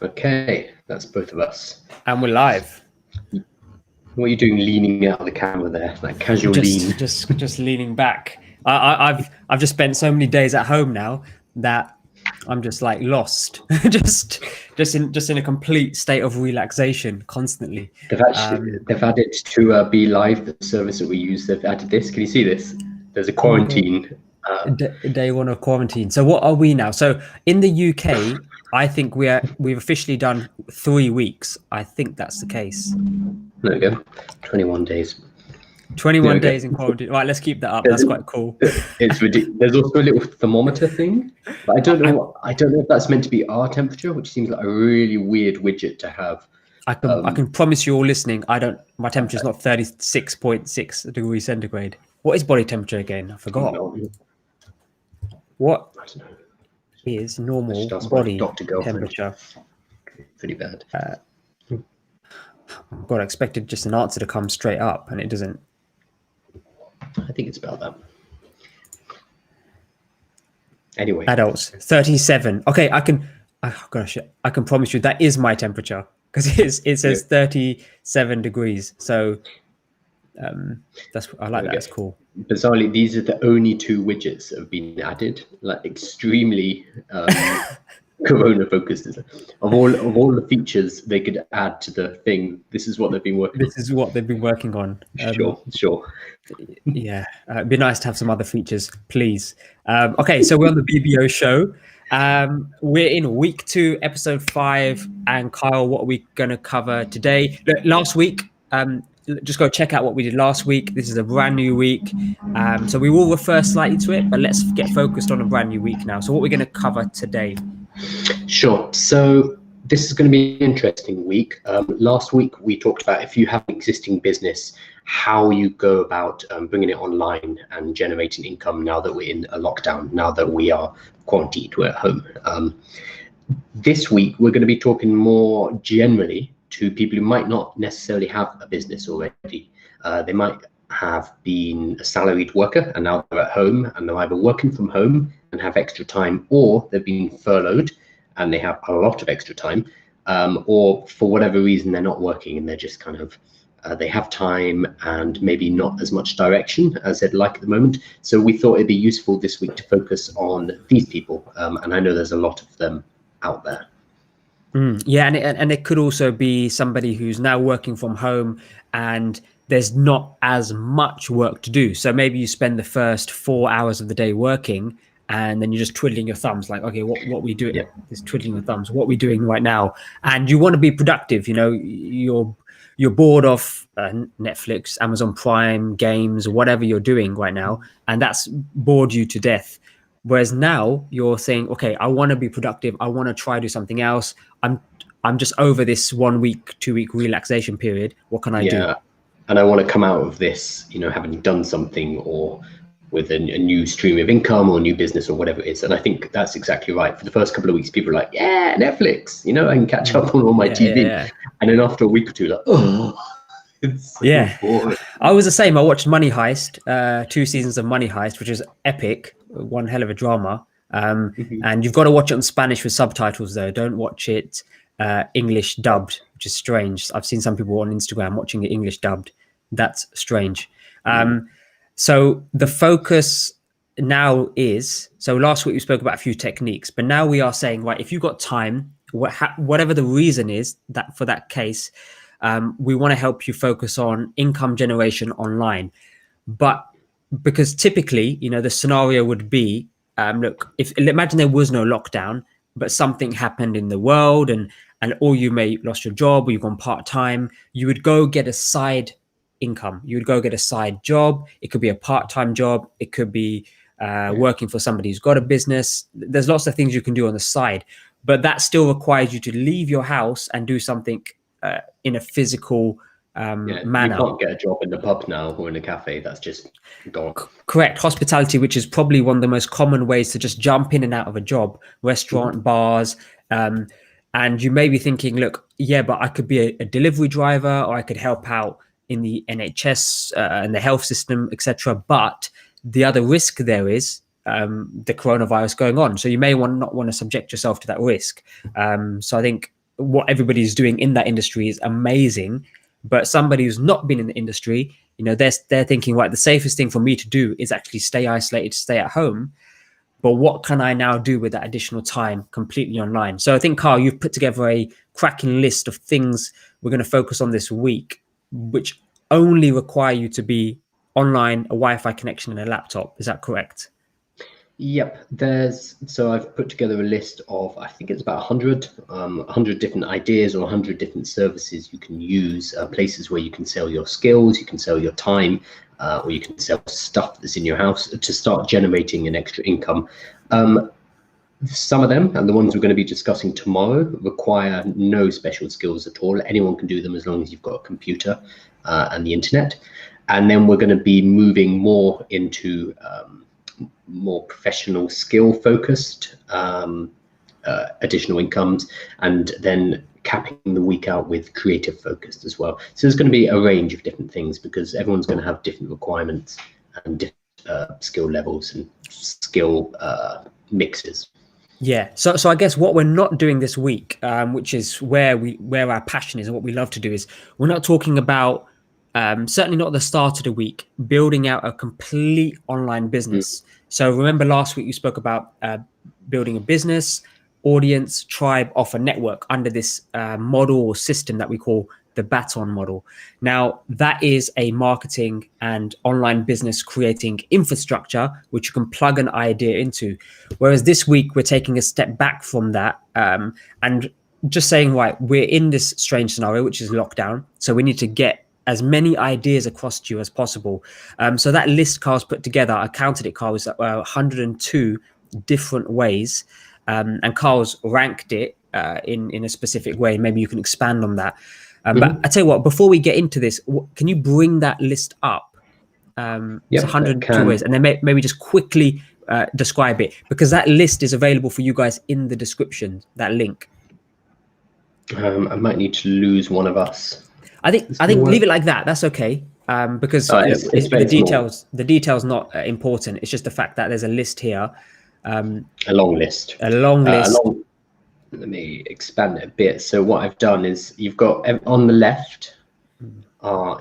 Okay, that's both of us. And we're live. What are you doing, leaning out of the camera there, like casual lean? Just leaning back. I've just spent so many days at home now that I'm just like lost, just in a complete state of relaxation constantly. They've added to Be Live, the service that we use. They've added this. Can you see this? There's a quarantine. Day one of quarantine. So what are we now? So in the UK, I think we've officially done 3 weeks. I think that's the case. There we go. 21 days. 21 days in quarantine. Right, let's keep that up. That's quite cool. It's ridiculous. There's also a little thermometer thing, but I don't know if that's meant to be our temperature, which seems like a really weird widget to have. I can promise you all listening, my temperature is not 36.6 degrees centigrade. What is body temperature again? I forgot. What is normal body temperature? Pretty bad. God, I expected just an answer to come straight up, and it doesn't. I think it's about that. Anyway, adults 37. Okay, I can promise you that is my temperature, because it says 37 degrees. So I like that. It's cool. Bizarrely, these are the only 2 widgets that have been added, like extremely corona focused. Of all the features they could add to the thing, this is what they've been working on. Sure. Yeah, it'd be nice to have some other features, please. Okay, so we're on the BBO show. We're in week 2, episode 5. And Kyle, what are we going to cover today? Last week, just go check out what we did last week. This is a brand new week. So we will refer slightly to it, but let's get focused on a brand new week now. So what we're going to cover today? Sure. So this is going to be an interesting week. Last week, we talked about if you have an existing business, how you go about bringing it online and generating income now that we're in a lockdown, now that we are quarantined, we're at home. This week, we're going to be talking more generally to people who might not necessarily have a business already. They might have been a salaried worker and now they're at home, and they're either working from home and have extra time, or they've been furloughed and they have a lot of extra time, or for whatever reason they're not working and they're just kind of they have time and maybe not as much direction as they'd like at the moment. So we thought it'd be useful this week to focus on these people, and I know there's a lot of them out there. Yeah, and it could also be somebody who's now working from home and there's not as much work to do. So maybe you spend the first 4 hours of the day working, and then you're just twiddling your thumbs, like, okay, what we doing? Is twiddling your thumbs. What we doing right now? And you want to be productive. You know, you're bored of Netflix, Amazon Prime, games, whatever you're doing right now, and that's bored you to death. Whereas now you're saying, okay, I want to be productive. I want to try do something else. I'm just over this 1 week, 2 week relaxation period. What can I do? And I want to come out of this, having done something, or with a new stream of income or new business or whatever it is. And I think that's exactly right. For the first couple of weeks, people are like, yeah, Netflix, I can catch up on all my TV. Yeah. And then after a week or two, like, oh, it's so boring. I was the same. I watched Money Heist, 2 seasons of Money Heist, which is epic, one hell of a drama. And you've got to watch it in Spanish with subtitles, though. Don't watch it English dubbed, which is strange. I've seen some people on Instagram watching it English dubbed. That's strange. So the focus now is, so last week we spoke about a few techniques, but now we are saying, right, if you've got time, whatever the reason is that for that case, we want to help you focus on income generation online. But because typically, the scenario would be, look, imagine there was no lockdown, but something happened in the world and or you may lost your job, or you've gone part-time, you would go get a side income. You would go get a side job. It could be a part-time job. It could be working for somebody who's got a business. There's lots of things you can do on the side, but that still requires you to leave your house and do something in a physical manner. You can't get a job in the pub now or in a cafe. That's just gone. Correct. Hospitality, which is probably one of the most common ways to just jump in and out of a job, restaurant, bars. And you may be thinking, look, yeah, but I could be a delivery driver, or I could help out in the NHS and the health system, etc. But the other risk there is the coronavirus going on. So you may not want to subject yourself to that risk. So I think what everybody's doing in that industry is amazing. But somebody who's not been in the industry, they're thinking, right, the safest thing for me to do is actually stay isolated, stay at home. But what can I now do with that additional time completely online? So I think, Carl, you've put together a cracking list of things we're going to focus on this week, which only require you to be online, a Wi-Fi connection, and a laptop. Is that correct? Yep, so I've put together a list of, I think it's about 100 different ideas or 100 different services you can use, places where you can sell your skills, you can sell your time, or you can sell stuff that's in your house to start generating an extra income. Some of them, and the ones we're going to be discussing tomorrow, require no special skills at all. Anyone can do them as long as you've got a computer and the internet. And then we're going to be moving more into more professional, skill-focused additional incomes, and then capping the week out with creative focused as well. So there's going to be a range of different things because everyone's going to have different requirements and different skill levels and skill mixes. Yeah. So I guess what we're not doing this week, which is where our passion is and what we love to do, is we're not talking about, certainly not at the start of the week, building out a complete online business. So remember last week you spoke about building a business, audience, tribe, offer, network under this model or system that we call the baton model. Now, that is a marketing and online business creating infrastructure, which you can plug an idea into. Whereas this week, we're taking a step back from that and just saying, right, we're in this strange scenario, which is lockdown. So we need to get as many ideas across to you as possible. So that list Carl's put together, I counted it, Carl, was 102 different ways. And Carl's ranked it in a specific way. Maybe you can expand on that. But I tell you what, before we get into this, can you bring that list up? It's 102 ways, and then maybe just quickly describe it, because that list is available for you guys in the description, that link. I might need to lose one of us. I think leave it like that. That's okay. Because the details not important. It's just the fact that there's a list here. A long list. Let me expand it a bit. So what I've done is you've got on the left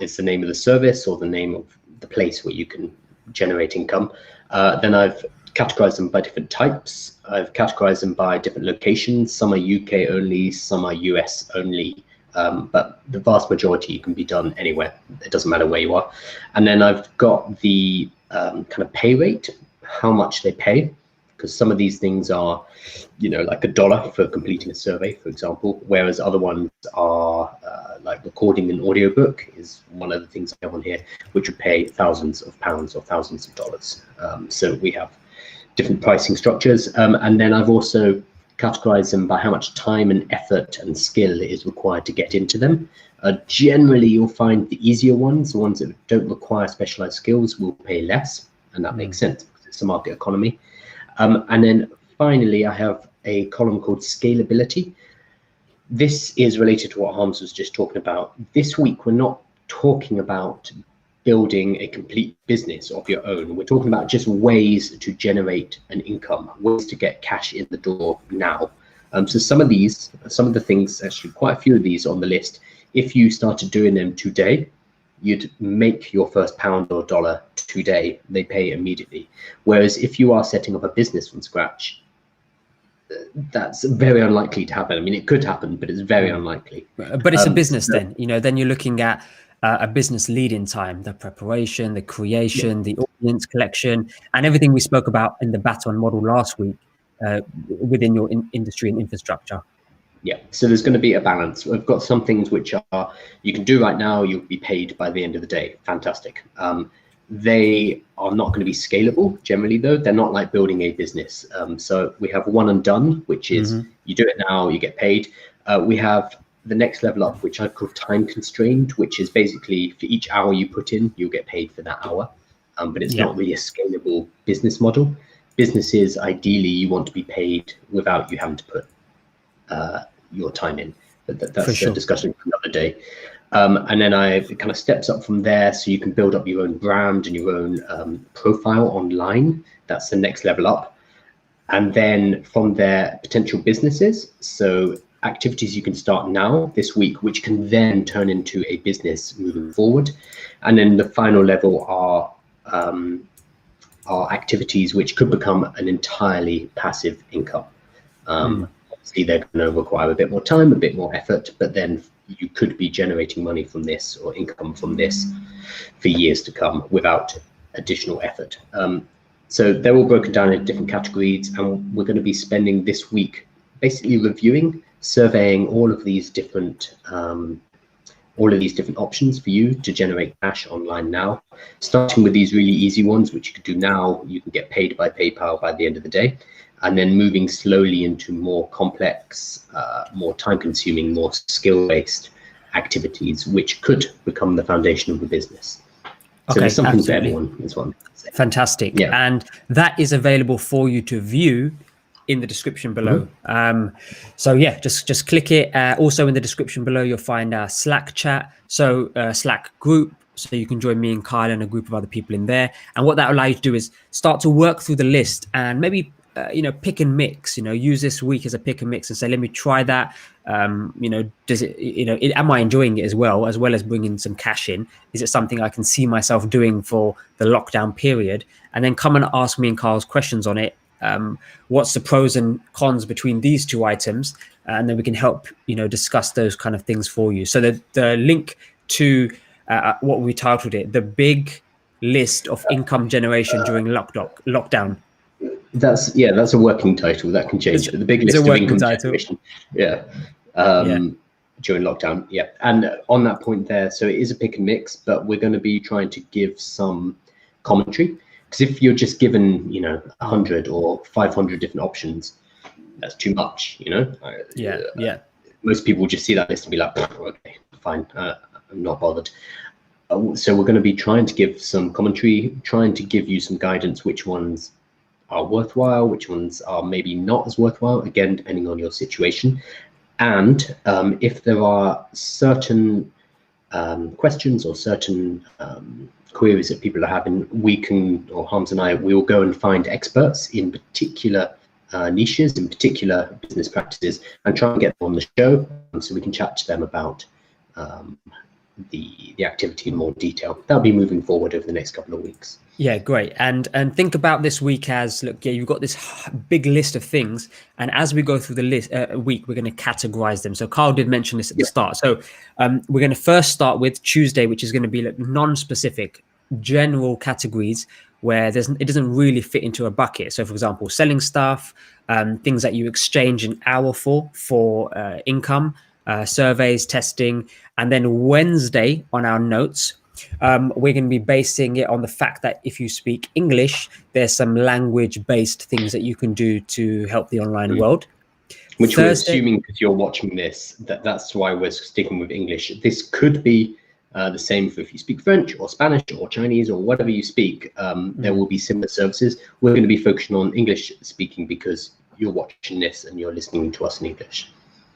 is the name of the service or the name of the place where you can generate income. Then I've categorized them by different types. I've categorized them by different locations. Some are UK only, some are US only. But the vast majority can be done anywhere. It doesn't matter where you are. And then I've got the kind of pay rate, how much they pay, because some of these things are, like $1 for completing a survey, for example, whereas other ones are like recording an audiobook is one of the things I have on here, which would pay thousands of pounds or thousands of dollars. So we have different pricing structures. And then I've also categorize them by how much time and effort and skill is required to get into them. Generally, you'll find the easier ones, the ones that don't require specialized skills, will pay less, and that makes sense because it's a market economy. And then finally, I have a column called scalability. This is related to what Harms was just talking about. This week, we're not talking about building a complete business of your own. We're talking about just ways to generate an income, ways to get cash in the door now. So some of the things, actually quite a few of these on the list, if you started doing them today, you'd make your first pound or dollar today. They pay immediately. Whereas if you are setting up a business from scratch, that's very unlikely to happen. I mean, it could happen, but it's very unlikely. But it's a business then, then you're looking at a business lead-in time, the preparation, the creation, the audience collection, and everything we spoke about in the baton model last week within your industry and infrastructure. Yeah, so there's going to be a balance. We've got some things which are you can do right now, you'll be paid by the end of the day. Fantastic. They are not going to be scalable generally, though. They're not like building a business. So we have one and done, which is you do it now, you get paid. We have the next level up, which I call time constrained, which is basically for each hour you put in, you'll get paid for that hour. But it's not really a scalable business model. Businesses, ideally, you want to be paid without you having to put your time in. But that's a discussion for another day. And then it kind of steps up from there, so you can build up your own brand and your own profile online. That's the next level up. And then from there, potential businesses. So activities you can start now this week, which can then turn into a business moving forward. And then the final level are activities which could become an entirely passive income. Obviously, they're going to require a bit more time, a bit more effort, but then you could be generating money from this or income from this for years to come without additional effort. So they're all broken down into different categories, and we're going to be spending this week basically reviewing, surveying all of these different options for you to generate cash online now, starting with these really easy ones, which you can do now. You can get paid by PayPal by the end of the day, and then moving slowly into more complex, more time-consuming, more skill-based activities, which could become the foundation of the business. So there's something for everyone as well. Fantastic. Yeah. And that is available for you to view in the description below. So yeah, just click it. Also in the description below, you'll find our Slack chat. So Slack group, so you can join me and Kyle and a group of other people in there. And what that will allow you to do is start to work through the list and maybe pick and mix, use this week as a pick and mix and say, let me try that. Does it, am I enjoying it as well as bringing some cash in? Is it something I can see myself doing for the lockdown period? And then come and ask me and Kyle's questions on it. What's the pros and cons between these two items? And then we can help, discuss those kind of things for you. So the link to what we titled it, the big list of income generation during lockdown. That's a working title that can change. The big list of income generation. During lockdown. Yeah. And on that point there, so it is a pick and mix, but we're going to be trying to give some commentary. Because if you're just given, 100 or 500 different options, that's too much, Most people just see that list and be like, okay, fine, I'm not bothered. So we're going to be trying to give some commentary, trying to give you some guidance, which ones are worthwhile, which ones are maybe not as worthwhile, again, depending on your situation. And if there are certain questions or certain queries that people are having, we can, or Harms and I, we will go and find experts in particular niches, in particular business practices, and try and get them on the show so we can chat to them about the activity in more detail. That'll be moving forward over the next couple of weeks. Yeah, great. And think about this week as, look, you've got this big list of things, and as we go through the list week, we're going to categorize them. So Carl did mention this at the start. So we're going to first start with Tuesday, which is going to be like non-specific, general categories where it doesn't really fit into a bucket. So for example, selling stuff, things that you exchange an hour for income, surveys, testing. And then Wednesday on our notes, we're going to be basing it on the fact that if you speak English, there's some language-based things that you can do to help the online world. Which we're assuming, because you're watching this, that's why we're sticking with English. This could be the same for if you speak French or Spanish or Chinese or whatever you speak. There will be similar services. We're going to be focusing on English speaking because you're watching this and you're listening to us in English.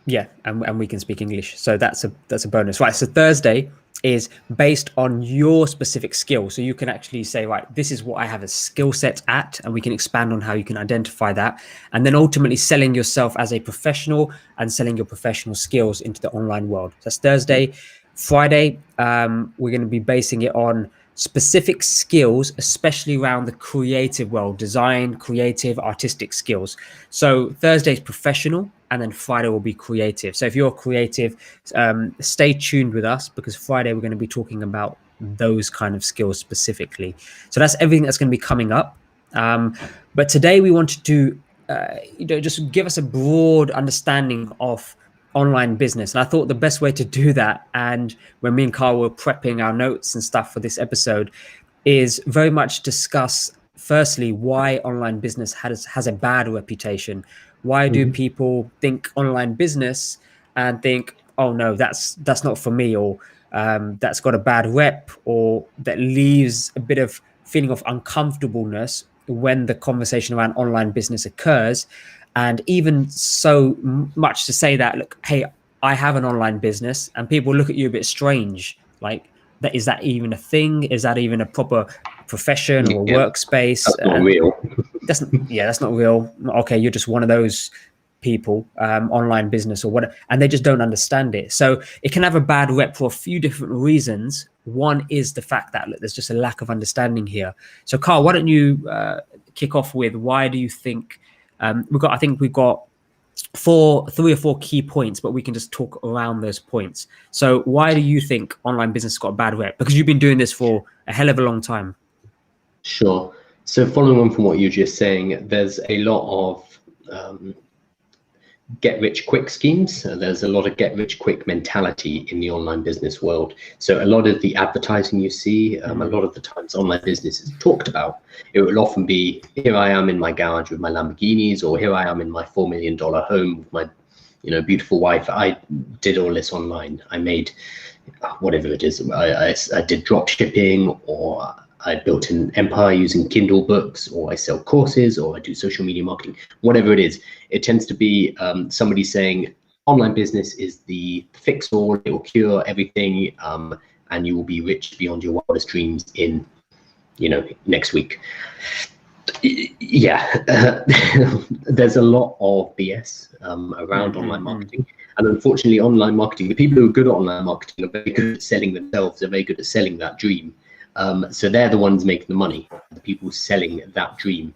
Yeah, and we can speak English, so that's a bonus, right? So Thursday is based on your specific skill, so you can actually say, right, this is what I have a skill set at, and we can expand on how you can identify that, and then ultimately selling yourself as a professional and selling your professional skills into the online world. That's Thursday. Friday, we're going to be basing it on specific skills, especially around the creative world, design, creative, artistic skills. So Thursday is professional, and then Friday will be creative. So if you're creative, stay tuned with us, because Friday we're going to be talking about those kind of skills specifically. So that's everything that's going to be coming up. But today we wanted to, just give us a broad understanding of online business. And I thought the best way to do that, and when me and Carl were prepping our notes and stuff for this episode, is very much discuss, firstly, why online business has a bad reputation. Why do people think online business and think, oh no, that's not for me, or that's got a bad rep, or that leaves a bit of feeling of uncomfortableness when the conversation around online business occurs. And even so much to say that, look, hey, I have an online business, and people look at you a bit strange. Like, is that even a thing? Is that even a proper profession or workspace? That's not real. That's not real. Okay, you're just one of those people, online business or whatever, and they just don't understand it. So it can have a bad rep for a few different reasons. One is the fact that, look, there's just a lack of understanding here. So Carl, why don't you kick off with, why do you think I think we've got three or four key points, but we can just talk around those points. So why do you think online business got a bad rep? Because you've been doing this for a hell of a long time. Sure. So following on from what you're just saying, there's a lot of get rich quick schemes. There's a lot of get rich quick mentality in the online business world. So a lot of the advertising you see, a lot of the times online business is talked about. It will often be, here I am in my garage with my Lamborghinis, or here I am in my $4 million home with my, beautiful wife. I did all this online. I made whatever it is. I did drop shipping, or I built an empire using Kindle books, or I sell courses, or I do social media marketing, whatever it is. It tends to be somebody saying online business is the fix all, it will cure everything, and you will be rich beyond your wildest dreams in, next week. Yeah, there's a lot of BS around online marketing. And unfortunately, online marketing, the people who are good at online marketing are very good at selling themselves, they're very good at selling that dream. So they're the ones making the money, the people selling that dream.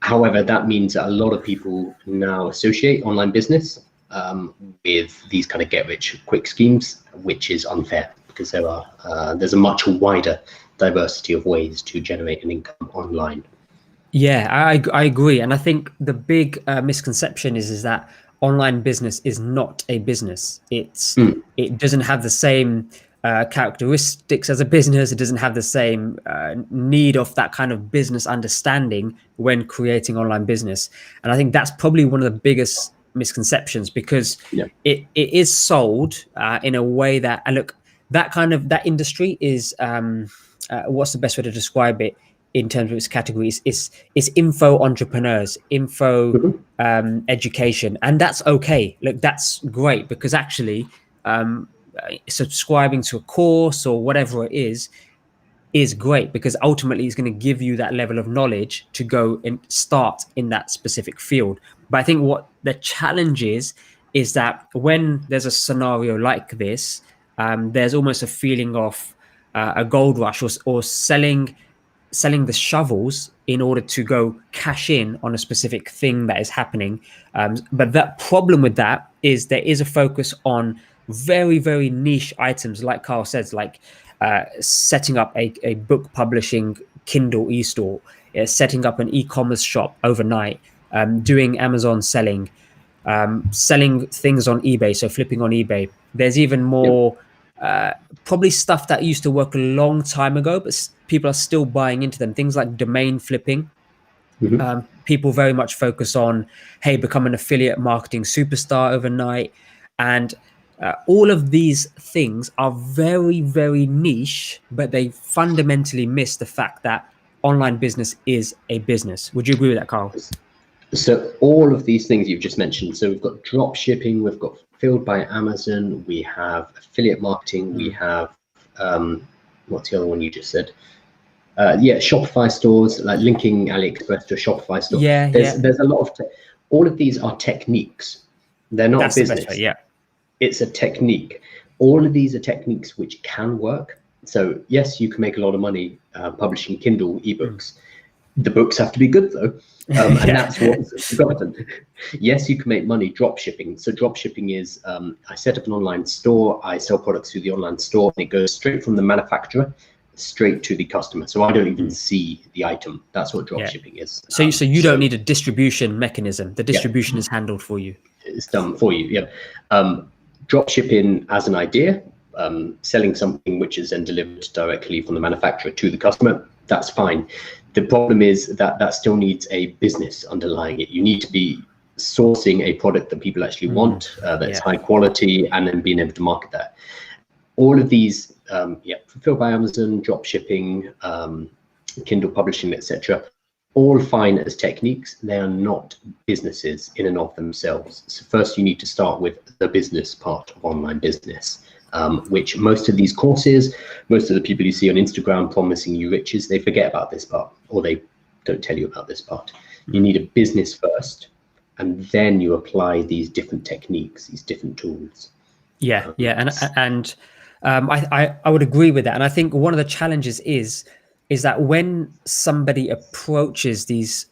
However, that means that a lot of people now associate online business with these kind of get rich quick schemes, which is unfair, because there's a much wider diversity of ways to generate an income online. Yeah, I agree. And I think the big misconception is that online business is not a business. It doesn't have the same characteristics as a business. It doesn't have the same need of that kind of business understanding when creating online business. And I think that's probably one of the biggest misconceptions, because it is sold in a way that, and look, that industry is what's the best way to describe it in terms of its categories? It's info entrepreneurs, info education, and that's okay. Look, that's great, because actually subscribing to a course or whatever it is great, because ultimately it's going to give you that level of knowledge to go and start in that specific field. But I think what the challenge is that when there's a scenario like this, there's almost a feeling of a gold rush, or selling the shovels in order to go cash in on a specific thing that is happening. But the problem with that is there is a focus on very, very niche items, like Carl says, like setting up a book publishing Kindle e-store, setting up an e-commerce shop overnight, doing Amazon selling things on eBay, so flipping on eBay. There's even more probably stuff that used to work a long time ago, but people are still buying into them. Things like domain flipping. People very much focus on, hey, become an affiliate marketing superstar overnight. And all of these things are very, very niche, but they fundamentally miss the fact that online business is a business. Would you agree with that, Carl? So all of these things you've just mentioned, so we've got drop shipping, we've got Fulfilled by Amazon, we have affiliate marketing, we have, what's the other one you just said? Shopify stores, like linking AliExpress to a Shopify store. There's a lot of, all of these are techniques. They're not a business. It's a technique. All of these are techniques which can work. So yes, you can make a lot of money publishing Kindle ebooks. The books have to be good though. And that's what's forgotten. Yes, you can make money drop shipping. So drop shipping is, I set up an online store, I sell products through the online store, and it goes straight from the manufacturer straight to the customer. So I don't even see the item. That's what drop shipping is. So you don't need a distribution mechanism. The distribution is handled for you. It's done for you. Drop shipping as an idea, selling something which is then delivered directly from the manufacturer to the customer, that's fine. The problem is that still needs a business underlying it. You need to be sourcing a product that people actually want, that's high quality, and then being able to market that. All of these, Fulfilled by Amazon, drop shipping, Kindle publishing, etc., all fine as techniques. They are not businesses in and of themselves. So first you need to start with the business part of online business, which most of these courses, most of the people you see on Instagram promising you riches, they forget about this part, or they don't tell you about this part. You need a business first, and then you apply these different techniques, these different tools. Yeah, and I would agree with that. And I think one of the challenges is that when somebody approaches these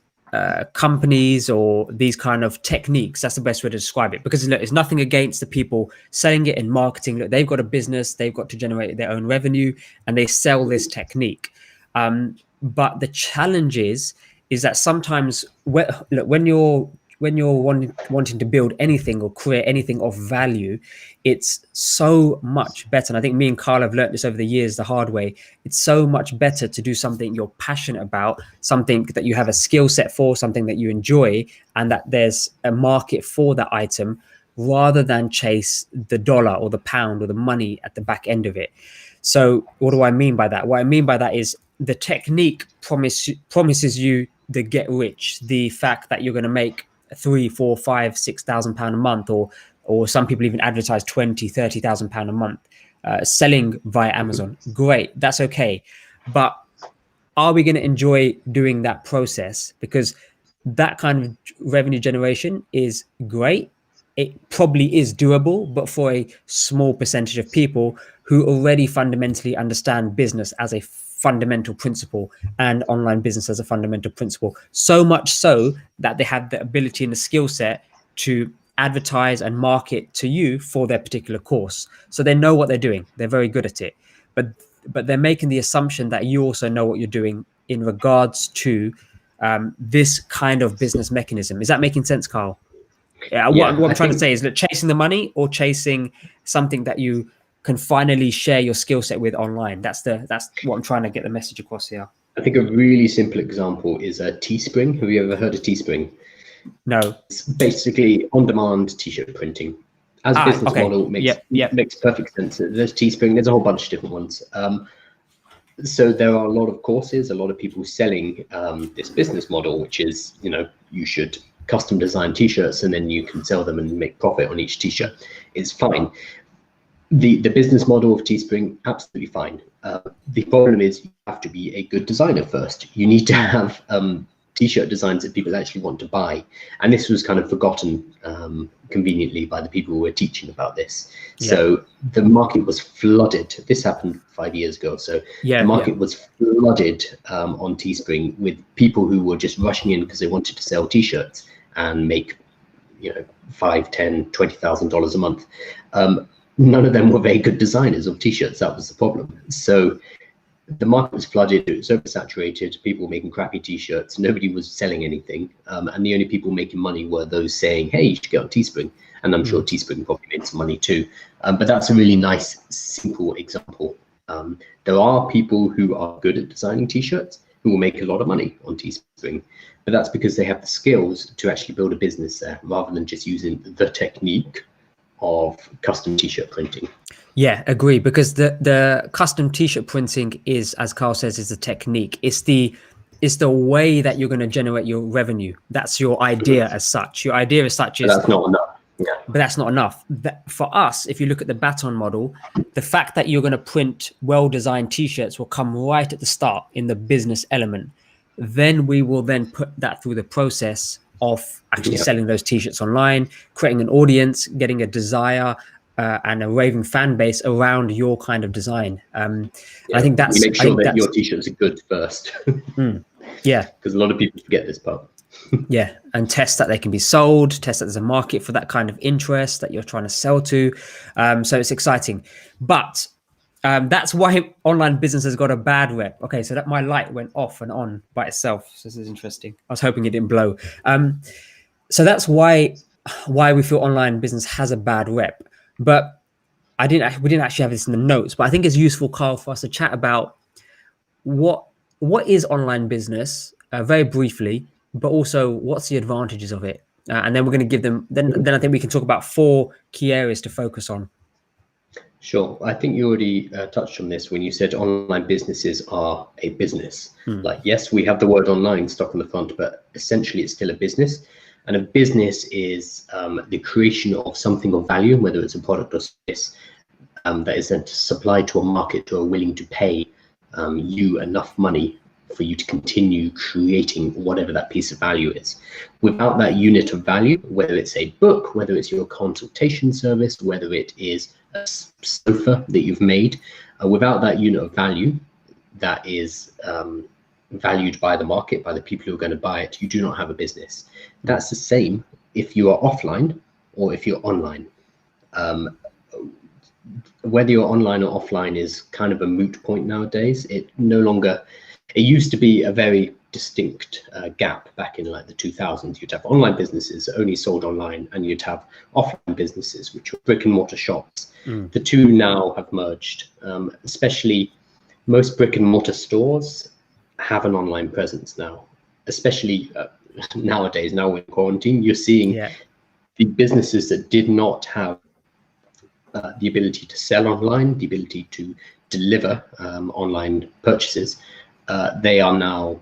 companies or these kind of techniques, that's the best way to describe it. Because look, it's nothing against the people selling it in marketing. Look, they've got a business, they've got to generate their own revenue, and they sell this technique. But the challenge is that sometimes when you're wanting to build anything or create anything of value, it's so much better. And I think me and Carl have learned this over the years the hard way. It's so much better to do something you're passionate about, something that you have a skill set for, something that you enjoy, and that there's a market for that item, rather than chase the dollar or the pound or the money at the back end of it. So what do I mean by that? What I mean by that is the technique promises you the get rich, the fact that you're going to make £3,000, £4,000, £5,000, £6,000 a month, or some people even advertise £20,000, £30,000 a month selling via Amazon. Great, that's okay. But are we going to enjoy doing that process? Because that kind of revenue generation is great. It probably is doable, but for a small percentage of people who already fundamentally understand business as a fundamental principle and online business as a fundamental principle, so much so that they have the ability and the skill set to advertise and market to you for their particular course. So they know what they're doing. They're very good at it. But they're making the assumption that you also know what you're doing in regards to this kind of business mechanism. Is that making sense, Carl? What I'm trying to say is that chasing the money or chasing something that you can finally share your skill set with online. That's what I'm trying to get the message across here. I think a really simple example is a Teespring. Have you ever heard of Teespring? No. It's basically on-demand t-shirt printing. As a business model, makes perfect sense. There's Teespring, there's a whole bunch of different ones. So there are a lot of courses, a lot of people selling this business model, which is, you should custom design t-shirts and then you can sell them and make profit on each t-shirt. It's fine. The business model of Teespring, absolutely fine. The problem is you have to be a good designer first. You need to have t-shirt designs that people actually want to buy. And this was kind of forgotten conveniently by the people who were teaching about this. Yeah. So the market was flooded. This happened 5 years ago. So the market was flooded on Teespring with people who were just rushing in because they wanted to sell t-shirts and make, $5,000, $10,000, $20,000 a month. None of them were very good designers of t-shirts. That was the problem. So the market was flooded, it was oversaturated, people were making crappy t-shirts, nobody was selling anything. And the only people making money were those saying, hey, you should get on Teespring. And I'm sure Teespring probably made some money too. But that's a really nice, simple example. There are people who are good at designing t-shirts who will make a lot of money on Teespring. But that's because they have the skills to actually build a business there, rather than just using the technique of custom t-shirt printing. Yeah, agree. Because the custom t-shirt printing is, as Carl says, is the technique. It's the way that you're going to generate your revenue. That's your idea as such. Your idea as such is. But that's not enough. Yeah. But that's not enough. For us, if you look at the baton model, the fact that you're going to print well-designed t-shirts will come right at the start in the business element. Then we will then put that through the process of actually selling those t-shirts online, creating an audience, getting a desire and a raving fan base around your kind of design. I think that's... You make sure that your t-shirts are good first. Yeah. Because a lot of people forget this part. Yeah, and test that they can be sold, test that there's a market for that kind of interest that you're trying to sell to. So it's exciting. But that's why online business has got a bad rep. Okay, so that my light went off and on by itself. So this is interesting. I was hoping it didn't blow. So that's why we feel online business has a bad rep. But we didn't actually have this in the notes. But I think it's useful, Carl, for us to chat about what is online business very briefly, but also what's the advantages of it. And then we're going to give them. Then I think we can talk about 4 key areas to focus on. Sure. I think you already touched on this when you said online businesses are a business. Like, yes, we have the word online stuck on the front, but essentially it's still a business. And a business is the creation of something of value, whether it's a product or service, that is then supplied to a market who are willing to pay you enough money for you to continue creating whatever that piece of value is. Without that unit of value, whether it's a book, whether it's your consultation service, whether it is a sofa that you've made, without that unit of value that is valued by the market, by the people who are going to buy it, you do not have a business. That's the same if you are offline or if you're online. Whether you're online or offline is kind of a moot point nowadays. It used to be a very distinct gap back in like the 2000s. You'd have online businesses that only sold online, and you'd have offline businesses, which were brick and mortar shops. The two now have merged, especially most brick and mortar stores have an online presence now, especially nowadays. Now we're in quarantine, you're seeing the businesses that did not have the ability to sell online, the ability to deliver online purchases, they are now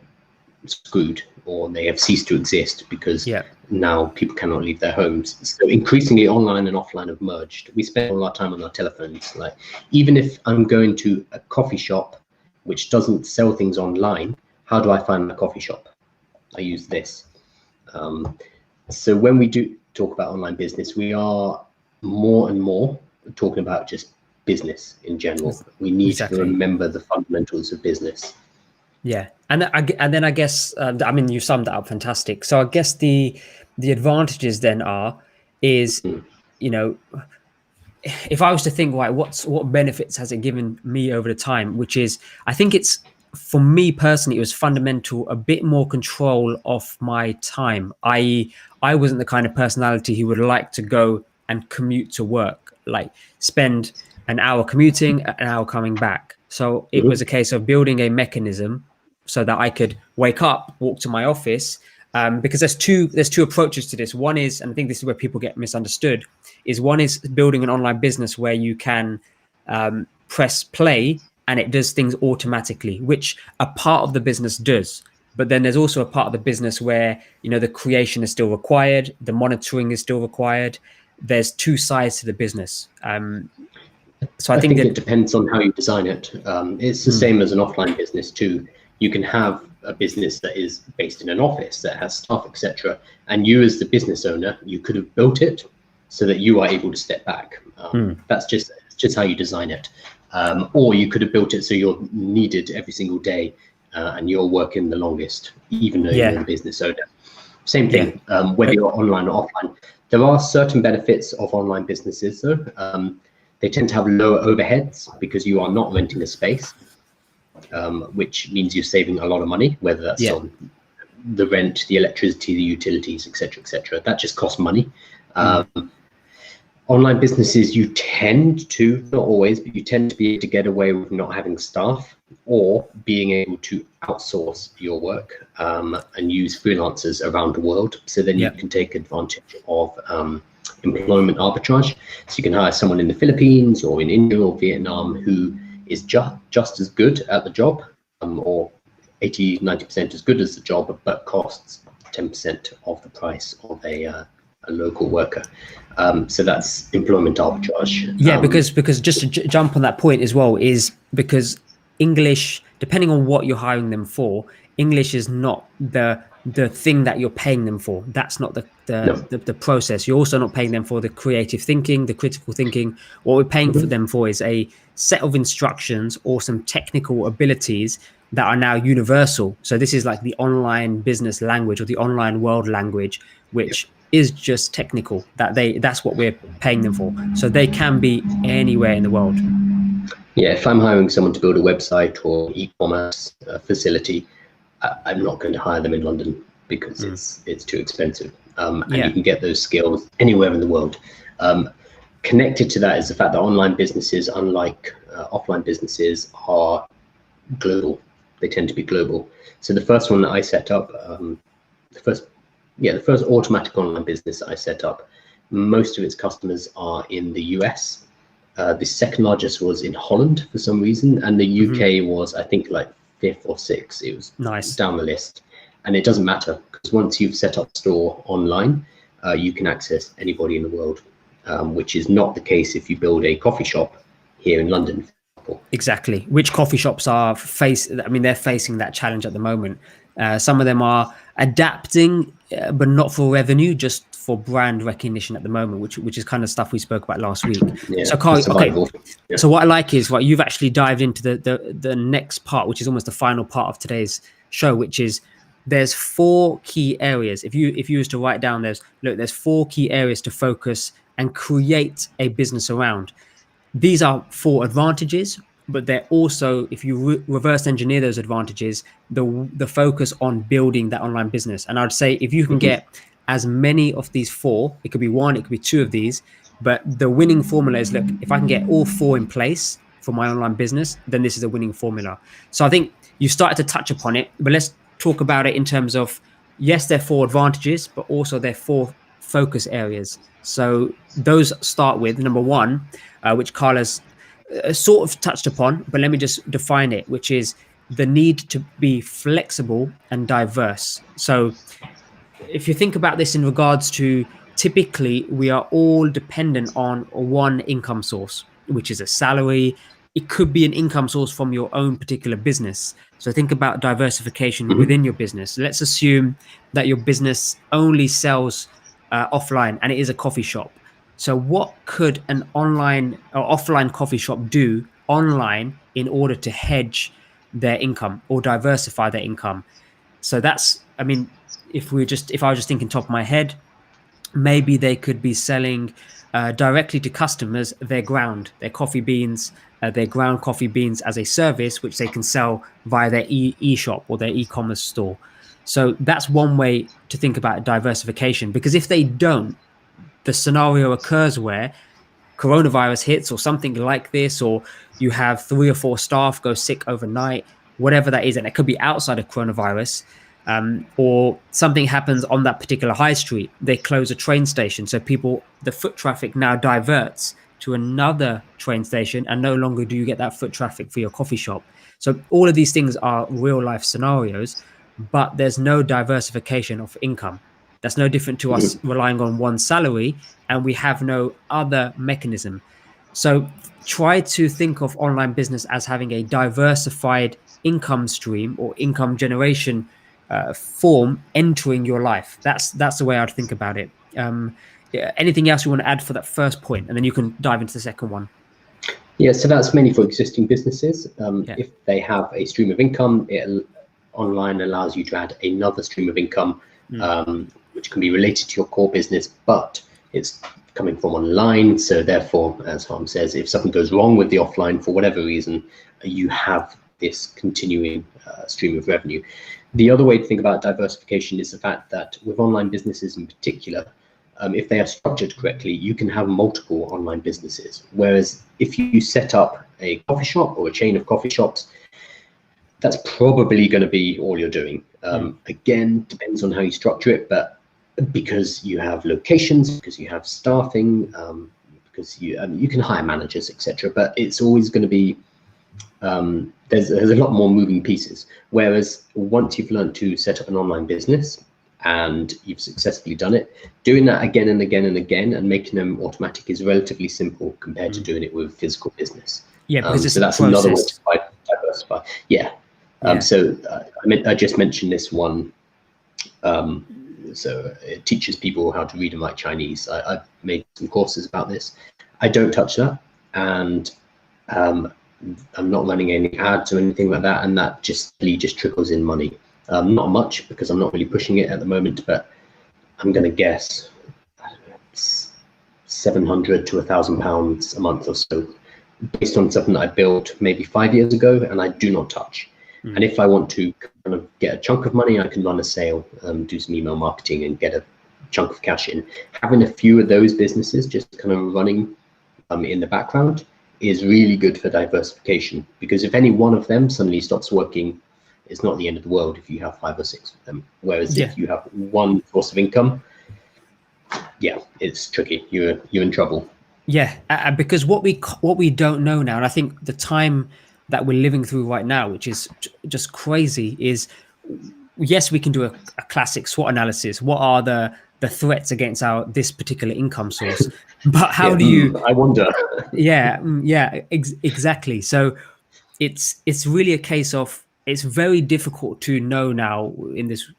screwed, or they have ceased to exist because now people cannot leave their homes. So increasingly online and offline have merged. We spend all our time on our telephones. Like, even if I'm going to a coffee shop which doesn't sell things online, how do I find my coffee shop? I use this. So when we do talk about online business, we are more and more talking about just business in general. We need to remember the fundamentals of business. Yeah, and then I guess I mean, you summed that up fantastic. So I guess the advantages then is you know, if I was to think, right, what benefits has it given me over the time, which is, I think it's, for me personally, it was fundamental, a bit more control of my time. I wasn't the kind of personality who would like to go and commute to work, like spend an hour commuting, an hour coming back. So it was a case of building a mechanism so that I could wake up, walk to my office, because there's two approaches to this. One is, and I think this is where people get misunderstood, is one is building an online business where you can press play and it does things automatically, which a part of the business does. But then there's also a part of the business where, you know, the creation is still required, the monitoring is still required. There's two sides to the business. So I think it depends on how you design it. It's the same as an offline business too. You can have a business that is based in an office that has staff, etc. And you, as the business owner, you could have built it so that you are able to step back. That's just how you design it. Or you could have built it so you're needed every single day and you're working the longest, even though you're the business owner. Same thing, whether you're online or offline. There are certain benefits of online businesses though. They tend to have lower overheads because you are not renting a space, which means you're saving a lot of money, whether that's on the rent, the electricity, the utilities, etc., etc. That just costs money. Online businesses, you tend to, not always, but you tend to be able to get away with not having staff or being able to outsource your work and use freelancers around the world. So then you can take advantage of employment arbitrage. So you can hire someone in the Philippines or in India or Vietnam who is just as good at the job, or 80-90% as good as the job, but costs 10% of the price of a local worker. So that's employment arbitrage. Yeah, because just to jump on that point as well, is because English, depending on what you're hiring them for, English is not the thing that you're paying them for. That's not the process. You're also not paying them for the creative thinking, the critical thinking. What we're paying for them for is a set of instructions or some technical abilities that are now universal. So this is like the online business language or the online world language, which is just technical. That's what we're paying them for. So they can be anywhere in the world. Yeah, if I'm hiring someone to build a website or e-commerce facility, I'm not going to hire them in London because it's too expensive. And you can get those skills anywhere in the world. Connected to that is the fact that online businesses, unlike offline businesses, are global. They tend to be global. So the first one that I set up, the first automatic online business that I set up, most of its customers are in the US. The second largest was in Holland for some reason, and the UK was, I think, like 5th or 6th. It was down the list, and it doesn't matter because once you've set up a store online, you can access anybody in the world, which is not the case if you build a coffee shop here in London. example. Exactly. Which coffee shops are they're facing that challenge at the moment. Some of them are adapting, but not for revenue, just for brand recognition at the moment, which is kind of stuff we spoke about last week. Yeah, So, for Carl, okay. survival. Yeah. So what I like is, right, you've actually dived into the next part, which is almost the final part of today's show, which is there's 4 key areas. If you was to write down, there's 4 key areas to focus and create a business around. These are 4 advantages, but they're also, if you reverse engineer those advantages, the focus on building that online business. And I'd say if you can get as many of these 4, it could be 1, it could be 2 of these, but the winning formula is, look, if I can get all 4 in place for my online business, then this is a winning formula. So I think you started to touch upon it, but let's talk about it in terms of, yes, there are 4 advantages, but also there are 4 focus areas. So those start with number 1, which Carla's sort of touched upon, but let me just define it, which is the need to be flexible and diverse. So if you think about this in regards to, typically we are all dependent on one income source, which is a salary. It could be an income source from your own particular business. So think about diversification within your business. Let's assume that your business only sells offline and it is a coffee shop. So what could an online or offline coffee shop do online in order to hedge their income or diversify their income? So that's, I mean, if I was just thinking top of my head, maybe they could be selling directly to customers their coffee beans, their ground coffee beans as a service, which they can sell via their e-shop or their e-commerce store. So that's one way to think about diversification, because if they don't, the scenario occurs where coronavirus hits or something like this, or you have 3 or 4 staff go sick overnight, whatever that is, and it could be outside of coronavirus, or something happens on that particular high street. They close a train station, so the foot traffic now diverts to another train station, and no longer do you get that foot traffic for your coffee shop. So all of these things are real life scenarios, but there's no diversification of income. That's no different to us relying on one salary, and we have no other mechanism. So try to think of online business as having a diversified income stream or income generation form entering your life. That's the way I'd think about it. Anything else you want to add for that first point, and then you can dive into the second one? Yeah, so that's mainly for existing businesses. If they have a stream of income, online allows you to add another stream of income, which can be related to your core business, but it's coming from online. So therefore, as Harm says, if something goes wrong with the offline for whatever reason, you have this continuing stream of revenue. The other way to think about diversification is the fact that with online businesses in particular, if they are structured correctly, you can have multiple online businesses. Whereas if you set up a coffee shop or a chain of coffee shops, that's probably going to be all you're doing. Again, depends on how you structure it, but because you have locations, because you have staffing, because you can hire managers, etc. But it's always going to be there's a lot more moving pieces. Whereas once you've learned to set up an online business and you've successfully done it, doing that again and again and again and making them automatic is relatively simple compared to doing it with physical business. Yeah, because so that's another way to diversify. Yeah. So I just mentioned this one. So it teaches people how to read and write Chinese. I've made some courses about this. I don't touch that, and I'm not running any ads or anything like that, and that just trickles in money. Not much, because I'm not really pushing it at the moment, but I'm going to guess £700 to £1,000 a month or so, based on something that I built maybe 5 years ago, and I do not touch. And if I want to kind of get a chunk of money, I can run a sale, do some email marketing and get a chunk of cash in. Having a few of those businesses just kind of running in the background is really good for diversification, because if any one of them suddenly stops working, it's not the end of the world if you have 5 or 6 of them. Whereas if you have one source of income, it's tricky. You're in trouble. Yeah, because what we don't know now, and I think the time that we're living through right now, which is just crazy, is yes, we can do a classic SWOT analysis. What are the threats against this particular income source. But how do you? I wonder. Yeah, exactly. So it's really a case of, it's very difficult to know now in this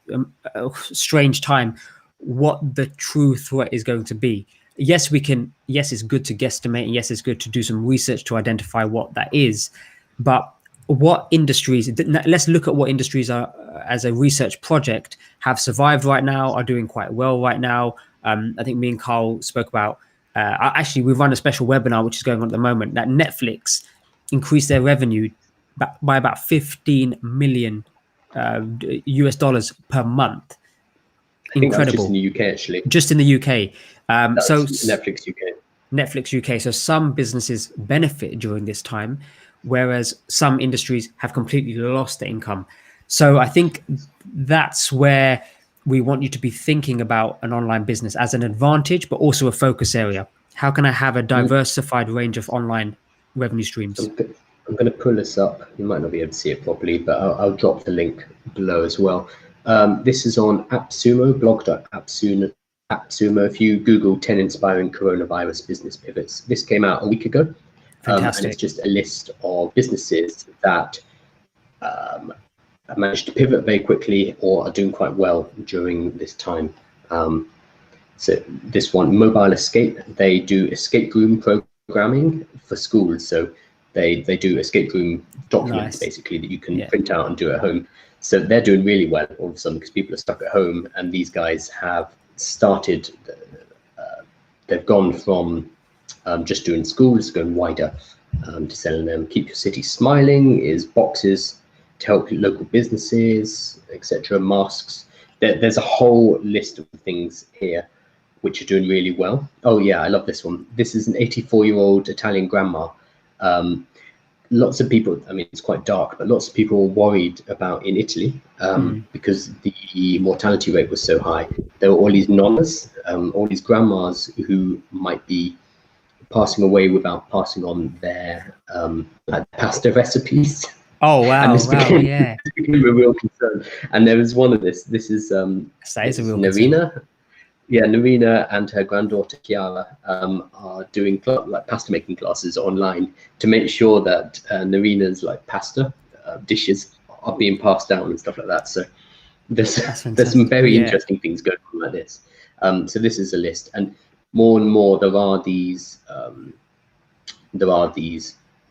strange time what the true threat is going to be. Yes, it's good to guesstimate, and yes, it's good to do some research to identify what that is, but what industries, let's look at what industries are, as a research project, have survived right now, are doing quite well right now. I think me and Carl spoke about, actually we've run a special webinar which is going on at the moment, that Netflix increased their revenue by about 15 million US dollars per month. I think that was just in Incredible. the UK, actually. Just in the UK. So Netflix UK. Netflix UK. So some businesses benefit during this time, whereas some industries have completely lost their income. So I think that's where we want you to be thinking about an online business as an advantage, but also a focus area. How can I have a diversified range of online revenue streams? I'm going to pull this up. You might not be able to see it properly, but I'll drop the link below as well. This is on AppSumo, blog.appsumo. If you Google 10 inspiring coronavirus business pivots, this came out a week ago. And it's just a list of businesses that have managed to pivot very quickly or are doing quite well during this time. So this one, Mobile Escape, they do escape room programming for schools. So they do escape room documents, basically, that you can print out and do at home. So they're doing really well all of a sudden because people are stuck at home, and these guys have started, they've gone from just doing schools, going wider to selling them. Keep Your City Smiling is boxes to help local businesses, etc. Masks. There's a whole list of things here which are doing really well. Oh yeah, I love this one. This is an 84-year-old Italian grandma. Lots of people, I mean, it's quite dark, but lots of people were worried about in Italy because the mortality rate was so high. There were all these nonnas, all these grandmas who might be passing away without passing on their pasta recipes. Oh wow! And this became a real concern. And there was one of this. This is Narina. Yeah, Narina and her granddaughter Chiara are doing like pasta making classes online to make sure that Narina's like pasta dishes are being passed down and stuff like that. So there's some very interesting things going on like this. So this is a list, and more there are these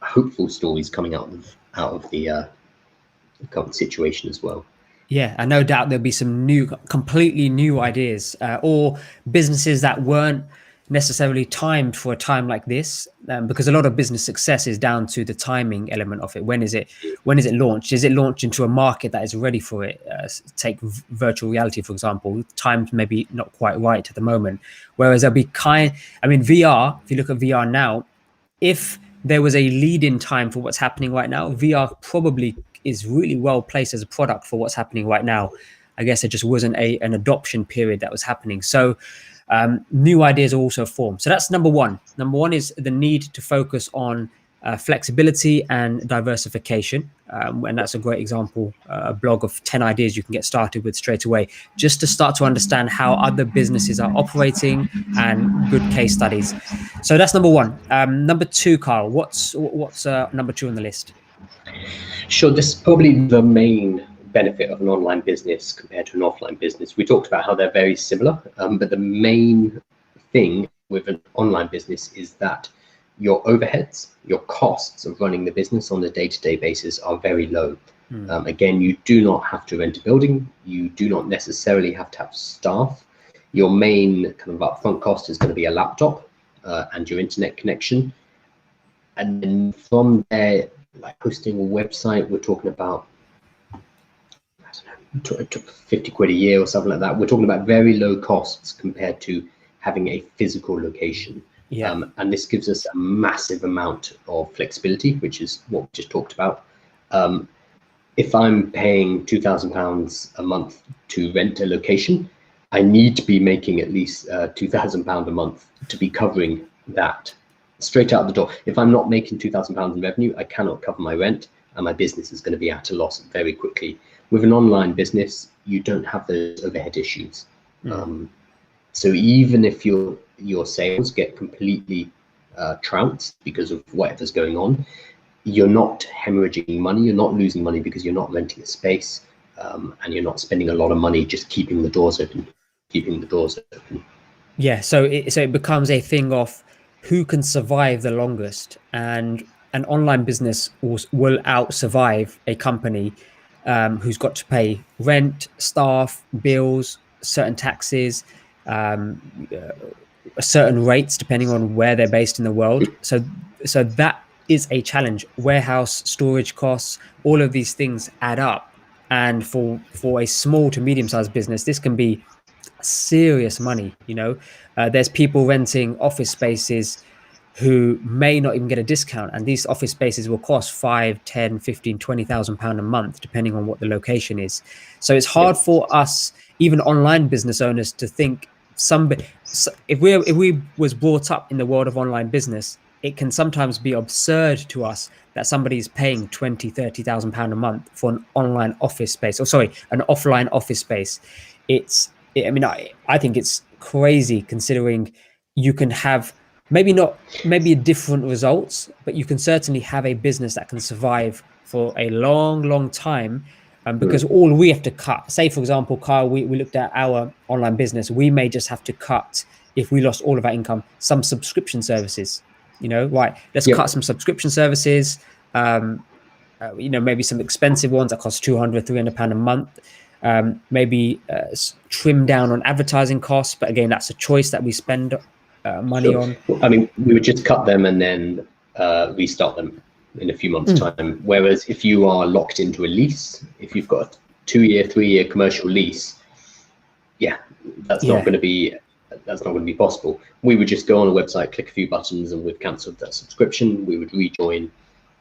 hopeful stories coming out of the current situation as well. Yeah, and no doubt there'll be some completely new ideas, or businesses that weren't necessarily timed for a time like this, because a lot of business success is down to the timing element of it. When is it launched? Is it launched into a market that is ready for it? Take virtual reality, for example. Timed maybe not quite right at the moment. Whereas there'll be VR, if you look at VR now, if there was a lead-in time for what's happening right now, VR probably is really well placed as a product for what's happening right now. I guess it just wasn't an adoption period that was happening. So new ideas are also formed. So that's number one. Number one is the need to focus on flexibility and diversification. And that's a great example, a blog of 10 ideas you can get started with straight away, just to start to understand how other businesses are operating and good case studies. So that's number one. Number two, Carl, what's number two on the list? Sure, this is probably the main benefit of an online business compared to an offline business. We talked about how they're very similar, but the main thing with an online business is that your overheads, your costs of running the business on a day-to-day basis are very low. Again, you do not have to rent a building. You do not necessarily have to have staff. Your main kind of upfront cost is going to be a laptop and your internet connection. And then from there, like hosting a website, we're talking about, I don't know, 50 quid a year or something like that. We're talking about very low costs compared to having a physical location. And this gives us a massive amount of flexibility, which is what we just talked about. If I'm paying £2,000 a month to rent a location, I need to be making at least £2,000 a month to be covering that straight out the door. If I'm not making £2,000 in revenue, I cannot cover my rent, and my business is going to be at a loss very quickly. With an online business, you don't have those overhead issues. So even if your sales get completely trounced because of whatever's going on, you're not hemorrhaging money, you're not losing money because you're not renting a space, and you're not spending a lot of money just keeping the doors open, keeping the doors open. Yeah, so it becomes a thing of who can survive the longest, and an online business will out survive a company who's got to pay rent, staff, bills, certain taxes, um, certain rates depending on where they're based in the world. So that is a challenge. Warehouse, storage costs, all of these things add up, and for a small to medium sized business, this can be serious money. There's people renting office spaces who may not even get a discount, and these office spaces will cost 5, 10, 15, 20,000 pound a month depending on what the location is. So it's hard for us, even online business owners, to think if we was brought up in the world of online business, it can sometimes be absurd to us that somebody's paying 20, 30,000 pound a month for an online office space, or sorry, an offline office space. I think it's crazy, considering you can have maybe different results, but you can certainly have a business that can survive for a long, long time. Because all we have to cut, say for example, Kyle, we looked at our online business, we may just have to cut, if we lost all of our income, some subscription services. Right? Let's cut some subscription services. Maybe some expensive ones that cost 200, 300 pound a month. Maybe trim down on advertising costs, but again, that's a choice that we spend money on. I mean, we would just cut them and then restart them in a few months' time. Whereas if you are locked into a lease, if you've got a 2-year, 3-year commercial lease, that's not going to be possible. We would just go on a website, click a few buttons, and we've cancelled that subscription. We would rejoin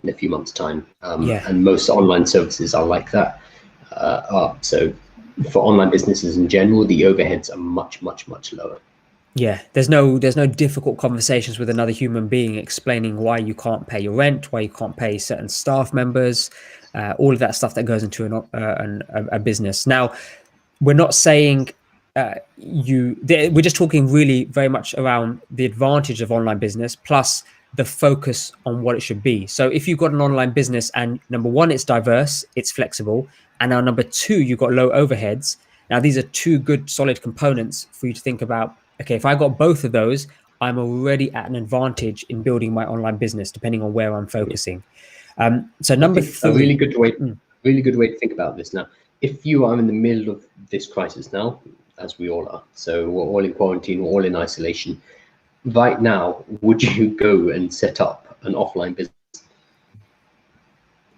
in a few months' time. And most online services are like that. So for online businesses in general, the overheads are much, much, much lower. Yeah, there's no difficult conversations with another human being explaining why you can't pay your rent, why you can't pay certain staff members, all of that stuff that goes into a business. Now, we're not saying we're just talking really very much around the advantage of online business plus the focus on what it should be. So if you've got an online business and number one, it's diverse, it's flexible, and now number two, you've got low overheads. Now, these are two good solid components for you to think about. Okay, if I got both of those, I'm already at an advantage in building my online business, depending on where I'm focusing. So number three, a really good way to think about this now. If you are in the middle of this crisis now, as we all are, so we're all in quarantine, we're all in isolation. Right now, would you go and set up an offline business?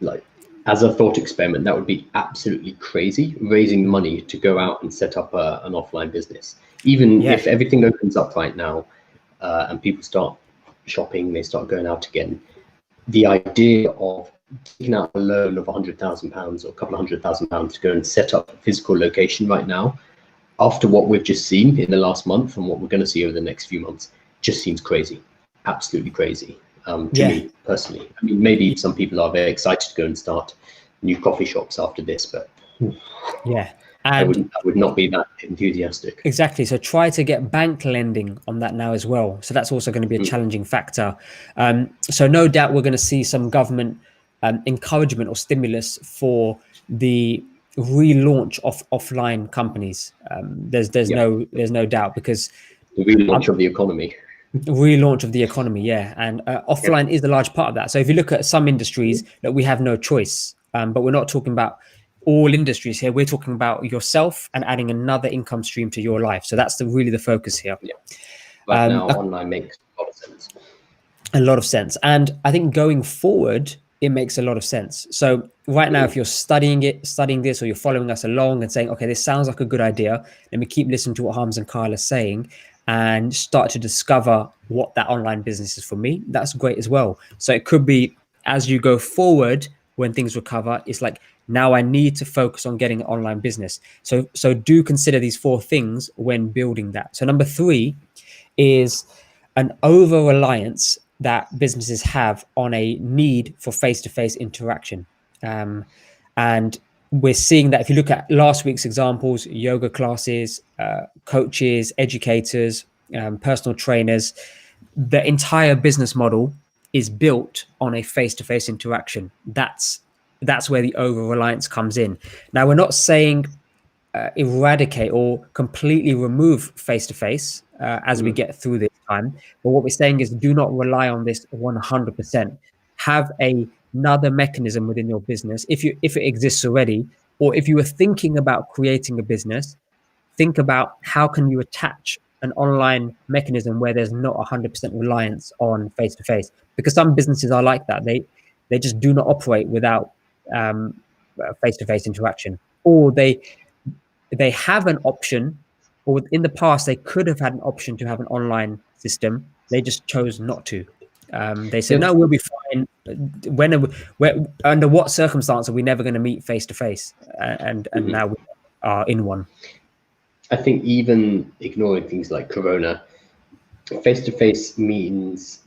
Like, as a thought experiment, that would be absolutely crazy, raising money to go out and set up an offline business. Even if everything opens up right now and people start shopping, they start going out again, the idea of taking out a loan of £100,000 or a couple of £100,000 to go and set up a physical location right now, after what we've just seen in the last month and what we're going to see over the next few months, just seems crazy, absolutely crazy. To me personally. I mean, maybe some people are very excited to go and start new coffee shops after this, but I would not be that enthusiastic. Exactly. So try to get bank lending on that now as well. So that's also going to be a challenging factor. So no doubt we're going to see some government encouragement or stimulus for the relaunch of offline companies. There's no doubt, because the relaunch of the economy. Relaunch of the economy, and offline is a large part of that. So if you look at some industries, that we have no choice, but we're not talking about all industries here. We're talking about yourself and adding another income stream to your life. So that's really the focus here. Right now, online makes a lot of sense. A lot of sense, and I think going forward, it makes a lot of sense. So right now, if you're studying this, or you're following us along and saying, okay, this sounds like a good idea, let me keep listening to what Harms and Kyle are saying and start to discover what that online business is for me. That's great as well. So it could be, as you go forward, when things recover, it's like, now I need to focus on getting an online business. So do consider these 4 things when building that. So number 3 is an over-reliance that businesses have on a need for face-to-face interaction. And we're seeing that if you look at last week's examples, yoga classes, coaches, educators, personal trainers, the entire business model is built on a face-to-face interaction. That's where the over-reliance comes in. Now, we're not saying eradicate or completely remove face-to-face as we get through this time. But what we're saying is do not rely on this 100%. Have another mechanism within your business if it exists already, or if you were thinking about creating a business, think about how can you attach an online mechanism where there's not 100% reliance on face-to-face, because some businesses are like that. They just do not operate without face-to-face interaction, or they have an option, or in the past they could have had an option to have an online system. They just chose not to. They said, no, we'll be fine. Under what circumstance are we never going to meet face to face? And now we are in one. I think even ignoring things like Corona, face to face means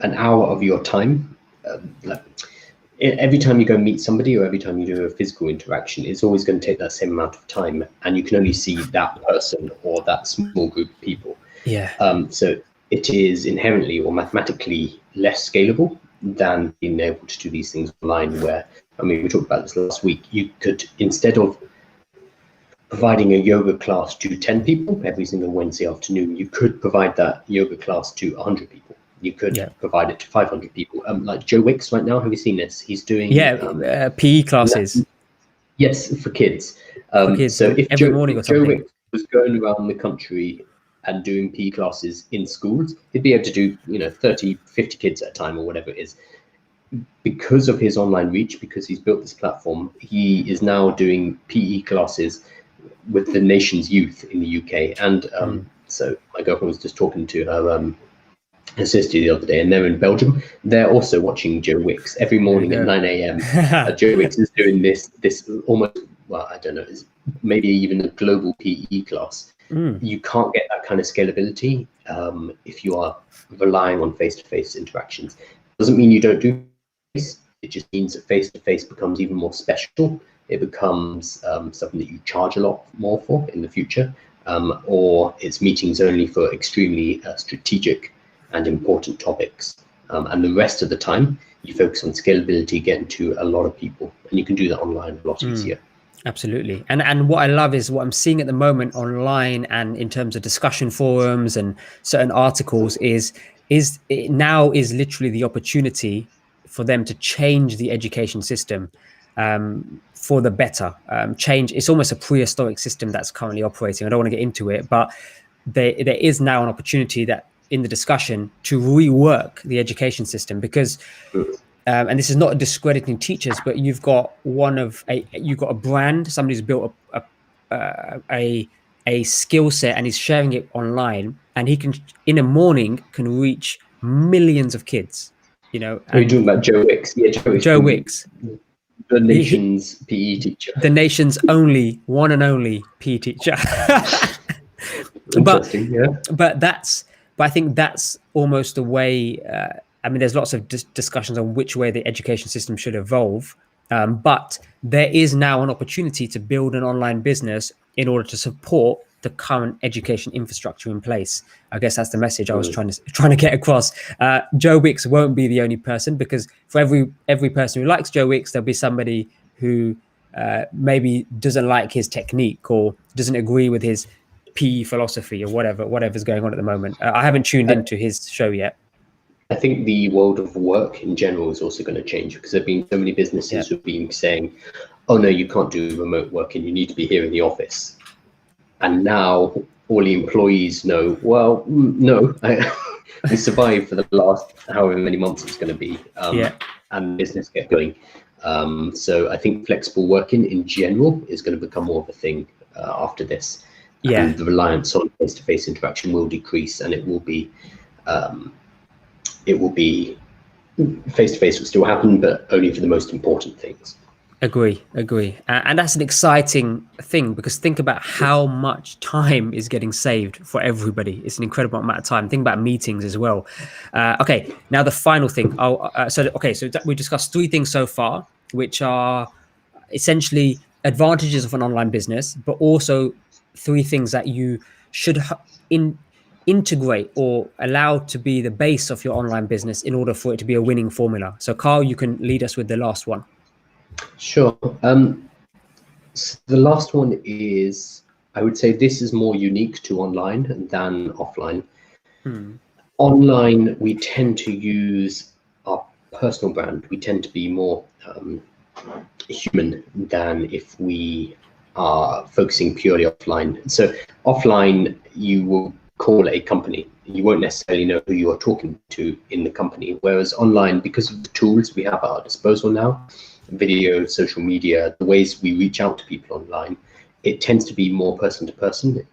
an hour of your time. Every time you go meet somebody or every time you do a physical interaction, it's always going to take that same amount of time, and you can only see that person or that small group of people. Yeah. So it is inherently or mathematically less scalable than being able to do these things online, where, I mean, we talked about this last week, you could, instead of providing a yoga class to 10 people every single Wednesday afternoon, you could provide that yoga class to 100 people. You could provide it to 500 people. Like Joe Wicks right now, have you seen this? He's doing PE classes. Yes, for kids. For kids, so if every morning or something. Joe Wicks was going around the country and doing PE classes in schools, he'd be able to do 30, 50 kids at a time or whatever it is. Because of his online reach, because he's built this platform, he is now doing PE classes with the nation's youth in the UK. And so my girlfriend was just talking to her sister the other day, and they're in Belgium. They're also watching Joe Wicks every morning at 9 a.m. Joe Wicks is doing this almost, well, I don't know, it's maybe even a global PE class. You can't get that kind of scalability if you are relying on face-to-face interactions. Doesn't mean you don't do this. It just means that face-to-face becomes even more special. It becomes something that you charge a lot more for in the future, or it's meetings only for extremely strategic and important topics. And the rest of the time, you focus on scalability, getting to a lot of people, and you can do that online a lot easier. Absolutely. And what I love is what I'm seeing at the moment online and in terms of discussion forums and certain articles is it now is literally the opportunity for them to change the education system for the better. Change. It's almost a prehistoric system that's currently operating. I don't want to get into it, but there is now an opportunity that in the discussion to rework the education system, because and this is not discrediting teachers, but you've got a brand, somebody's built a skill set and is sharing it online, and he can in a morning can reach millions of kids. Are you talking about Joe Wicks? Yeah, Joe Wicks, the nation's PE teacher, the nation's one and only PE teacher. But I think that's almost the way. I mean, there's lots of discussions on which way the education system should evolve, but there is now an opportunity to build an online business in order to support the current education infrastructure in place. I guess that's the message I was trying to get across. Joe Wicks won't be the only person, because for every person who likes Joe Wicks, there'll be somebody who maybe doesn't like his technique or doesn't agree with his PE philosophy or whatever's going on at the moment. I haven't tuned into his show yet. I think the world of work in general is also going to change, because there have been so many businesses who've been saying, oh no, you can't do remote working, you need to be here in the office. And now all the employees know, well, no, we survived for the last however many months it's going to be, and business get going. So I think flexible working in general is going to become more of a thing after this. And the reliance on face-to-face interaction will decrease, and it will be face-to-face will still happen, but only for the most important things. Agree. And that's an exciting thing, because think about how much time is getting saved for everybody. It's an incredible amount of time. Think about meetings as well. Okay, now the final thing. So we discussed 3 things so far, which are essentially advantages of an online business, but also 3 things that you should integrate or allow to be the base of your online business in order for it to be a winning formula. So Carl, you can lead us with the last one. Sure. So the last one is, I would say this is more unique to online than offline. Online, we tend to use our personal brand. We tend to be more human than if we are focusing purely offline. So offline, you will call a company. You won't necessarily know who you are talking to in the company. Whereas online, because of the tools we have at our disposal now, video, social media, the ways we reach out to people online, it tends to be more person to person.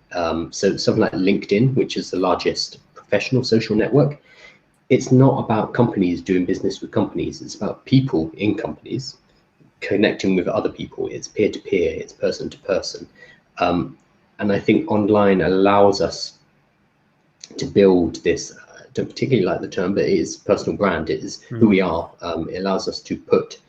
So something like LinkedIn, which is the largest professional social network, it's not about companies doing business with companies. It's about people in companies connecting with other people. It's peer-to-peer, it's person to person. And I think online allows us to build this, don't particularly like the term, but it is personal brand. It is who we are. It allows us to put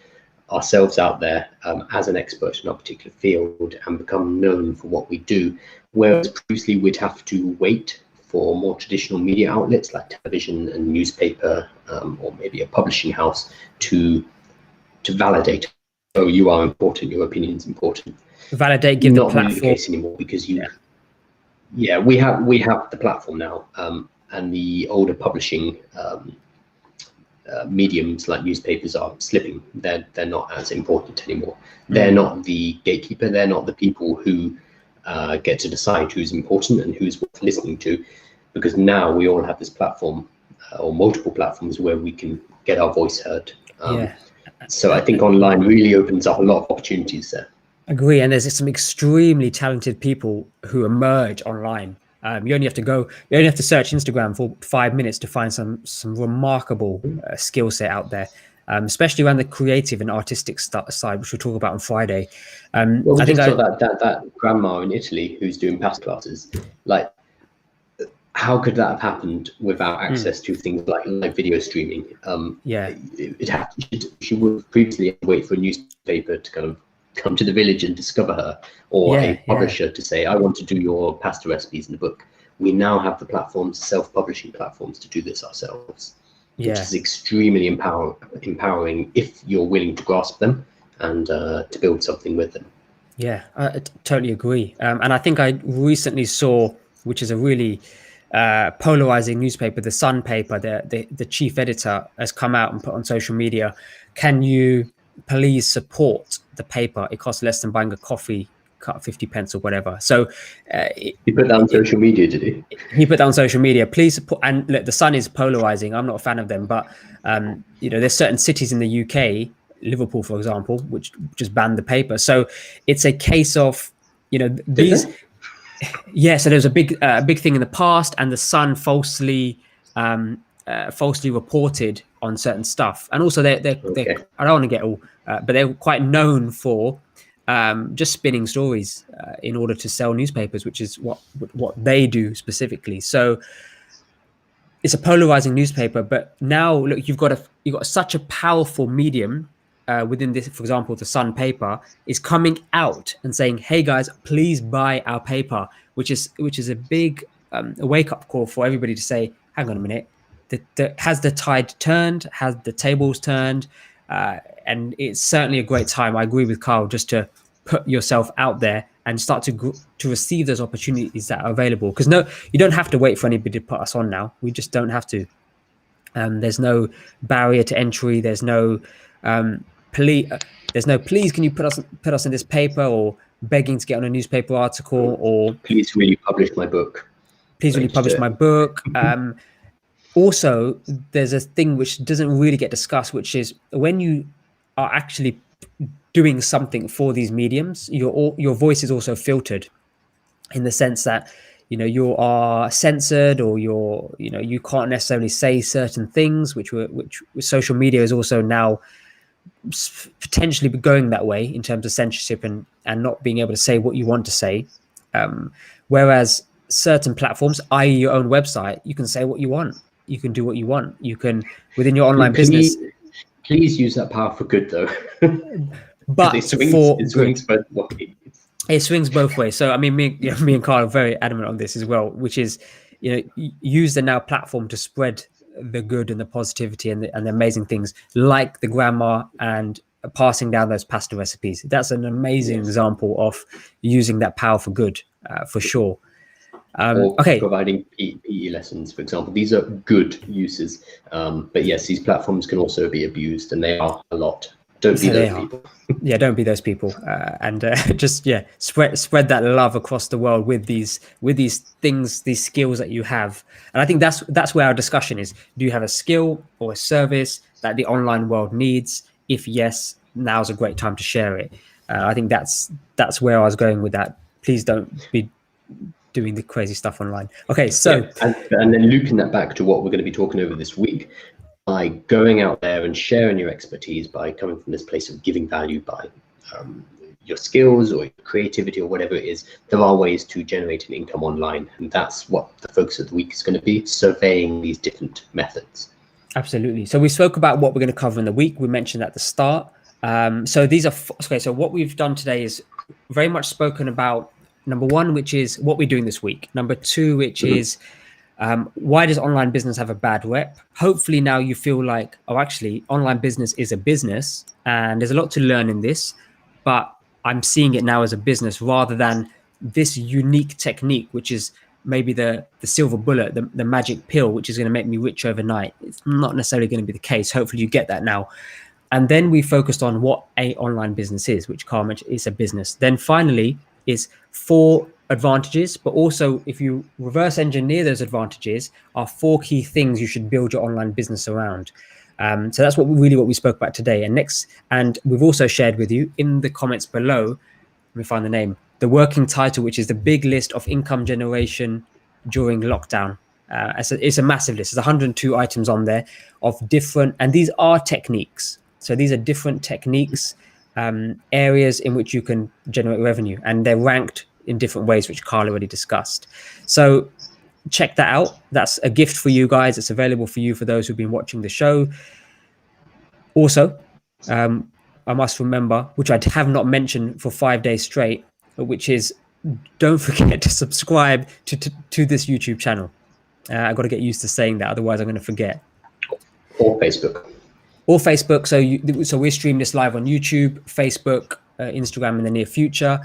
ourselves out there as an expert in our particular field and become known for what we do. Whereas previously we'd have to wait for more traditional media outlets like television and newspaper, or maybe a publishing house to validate, oh, you are important, your opinion's important. Validate, give the platform. Not really the case anymore, because we have the platform now, and the older publishing mediums like newspapers are slipping. They're not as important anymore. They're not the gatekeeper. They're not the people who get to decide who's important and who's worth listening to, because now we all have this platform, or multiple platforms, where we can get our voice heard. So I think online really opens up a lot of opportunities there. Agree. And there's some extremely talented people who emerge online. You only have to search Instagram for 5 minutes to find some remarkable skill set out there, especially around the creative and artistic side, which we'll talk about on Friday. Well, I think that grandma in Italy who's doing pasta classes, like, how could that have happened without access to things like live video streaming? She would previously wait for a newspaper to kind of come to the village and discover her, or a publisher to say, I want to do your pasta recipes in the book. We now have the platforms, self-publishing platforms, to do this ourselves, which is extremely empowering if you're willing to grasp them and to build something with them. Yeah, I totally agree. And I think I recently saw, which is a really polarizing newspaper, the Sun paper, the chief editor has come out and put on social media, can you please support the paper? It costs less than buying a coffee, cut 50 pence or whatever. So he put that on social media, did he? He put that on social media. Please support. And look, the Sun is polarizing. I'm not a fan of them, but there's certain cities in the UK, Liverpool, for example, which just banned the paper. So it's a case of, these. Yeah, so there was a big thing in the past, and the Sun falsely reported on certain stuff, and also they're I don't want to get all, but they're quite known for just spinning stories in order to sell newspapers, which is what they do specifically. So it's a polarizing newspaper, but now look, you've got such a powerful medium within this. For example, the Sun paper is coming out and saying, hey guys, please buy our paper, which is a big wake up call for everybody to say, hang on a minute, has the tide turned? Has the tables turned? And it's certainly a great time. I agree with Carl, just to put yourself out there and start to receive those opportunities that are available. Because you don't have to wait for anybody to put us on now. We just don't have to. There's no barrier to entry. There's no please can you put us in this paper, or begging to get on a newspaper article, or please really publish my book. Please really publish my book. Also, there's a thing which doesn't really get discussed, which is when you are actually doing something for these mediums, your voice is also filtered, in the sense that you are censored, or you can't necessarily say certain things, which social media is also now potentially going that way in terms of censorship and not being able to say what you want to say. Whereas certain platforms, i.e. your own website, you can say what you want. You can do what you want. You can, within your online business. Please use that power for good, though. But it for good. swings both ways. It swings both ways. So I mean, me and Carl are very adamant on this as well, which is, use the now platform to spread the good and the positivity and the amazing things, like the grandma and passing down those pasta recipes. That's an amazing example of using that power for good, for sure. Or Okay. providing PE lessons, for example. These are good uses. But yes, these platforms can also be abused, and they are a lot. Don't be those people. Yeah, don't be those people, and just spread that love across the world with these things, these skills that you have. And I think that's where our discussion is. Do you have a skill or a service that the online world needs? If yes, now's a great time to share it. I think that's where I was going with that. Please don't be doing the crazy stuff online. Okay, so and then looping that back to what we're going to be talking over this week. By going out there and sharing your expertise, by coming from this place of giving value, by your skills or your creativity or whatever it is, there are ways to generate an income online. And that's what the focus of the week is going to be, surveying these different methods. Absolutely. So we spoke about what we're going to cover in the week. We mentioned at the start. So these are, okay, so what we've done today is very much spoken about number one, which is what we're doing this week. Number two, which is why does online business have a bad rep? Hopefully now you feel like, oh, actually, online business is a business and there's a lot to learn in this, but I'm seeing it now as a business rather than this unique technique, which is maybe the silver bullet, the magic pill, which is going to make me rich overnight. It's not necessarily going to be the case. Hopefully you get that now. And then we focused on what a online business is, which Carl mentioned is a business. Then finally is 4 advantages, but also if you reverse engineer those advantages, are 4 key things you should build your online business around. So that's what we spoke about today. And we've also shared with you in the comments below, let me find the name, the working title, which is the big list of income generation during lockdown. It's a massive list. There's 102 items on there of different, and these are techniques. So these are different techniques, areas in which you can generate revenue, and they're ranked in different ways, which Carl already discussed. So check that out. That's a gift for you guys. It's available for you, for those who've been watching the show. Also, I must remember, which I have not mentioned for 5 days straight, which is don't forget to subscribe to this YouTube channel. I've got to get used to saying that, otherwise I'm going to forget. Or Facebook. So we stream this live on YouTube, Facebook, Instagram in the near future.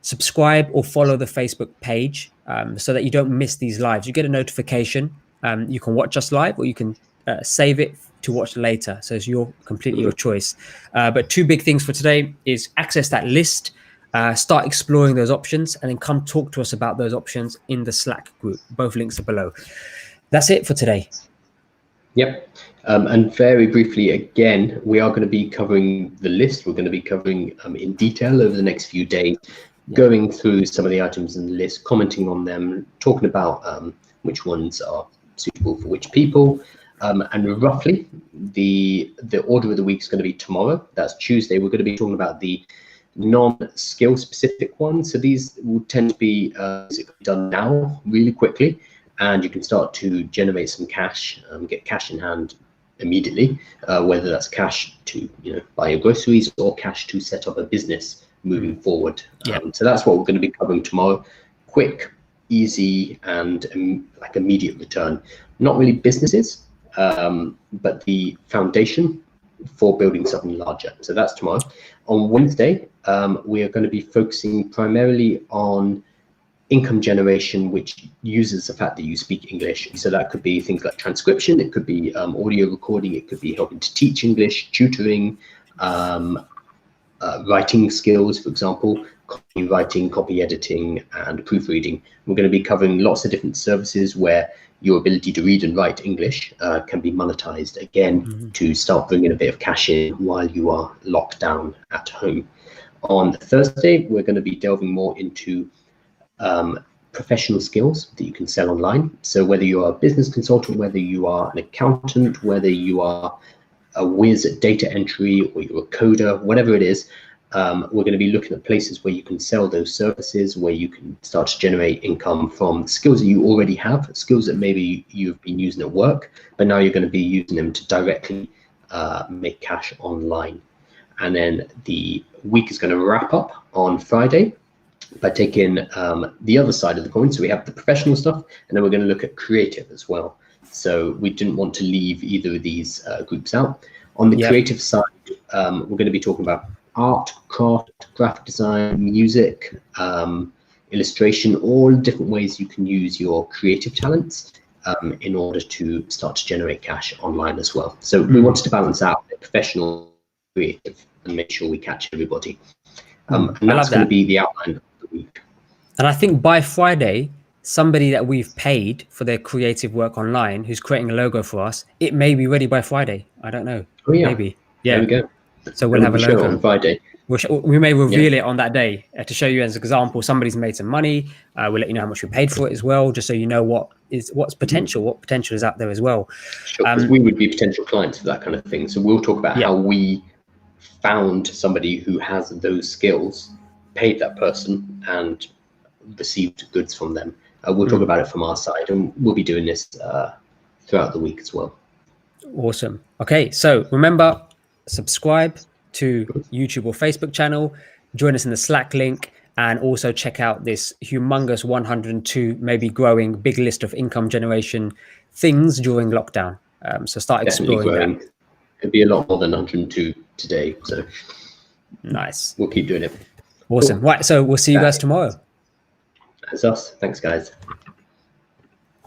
Subscribe or follow the Facebook page so that you don't miss these lives. You get a notification. You can watch us live, or you can save it to watch later. So it's completely your choice. But 2 big things for today is access that list, start exploring those options, and then come talk to us about those options in the Slack group. Both links are below. That's it for today. Yep. And very briefly, again, we are going to be covering the list. We're going to be covering in detail over the next few days, going through some of the items in the list, commenting on them, talking about which ones are suitable for which people. And roughly, the order of the week is going to be tomorrow. That's Tuesday. We're going to be talking about the non-skill specific ones. So these will tend to be done now really quickly, and you can start to generate some cash, get cash in hand immediately, whether that's cash to buy your groceries or cash to set up a business moving forward. So that's what we're going to be covering tomorrow. Quick, easy, and like immediate return. Not really businesses, but the foundation for building something larger. So that's tomorrow. On Wednesday, we are going to be focusing primarily on income generation, which uses the fact that you speak English. So that could be things like transcription, it could be audio recording, it could be helping to teach English, tutoring, writing skills, for example, copywriting, copy editing, and proofreading. We're going to be covering lots of different services where your ability to read and write English can be monetized again to start bringing a bit of cash in while you are locked down at home. On Thursday, we're going to be delving more into professional skills that you can sell online. So whether you are a business consultant, whether you are an accountant, whether you are a whiz at data entry, or you're a coder, whatever it is, we're going to be looking at places where you can sell those services, where you can start to generate income from skills that you already have, skills that maybe you've been using at work, but now you're going to be using them to directly make cash online. And then the week is going to wrap up on Friday by taking the other side of the coin. So we have the professional stuff, and then we're going to look at creative as well. So we didn't want to leave either of these groups out. On the creative side, we're going to be talking about art, craft, graphic design, music, illustration, all different ways you can use your creative talents in order to start to generate cash online as well. So we wanted to balance out the professional, creative, and make sure we catch everybody. And that's going to be the outline of the week. And I think by Friday, somebody that we've paid for their creative work online, who's creating a logo for us, it may be ready by Friday. I don't know. Oh yeah, maybe. Yeah. There we go. So we'll have a logo on Friday. We may reveal it on that day to show you as an example. Somebody's made some money. We'll let you know how much we paid for it as well, just so you know what's potential, what potential is out there as well. Sure, because we would be potential clients for that kind of thing. So we'll talk about how we found somebody who has those skills, paid that person, and received goods from them. We'll talk about it from our side, and we'll be doing this throughout the week as well. Awesome. Okay, so remember, subscribe to YouTube or Facebook channel, join us in the Slack link, and also check out this humongous 102, maybe growing, big list of income generation things during lockdown. So start exploring that. It'd be a lot more than 102 today. So nice. We'll keep doing it. Awesome. Cool. Right. So we'll see you guys tomorrow. That's us. Thanks, guys.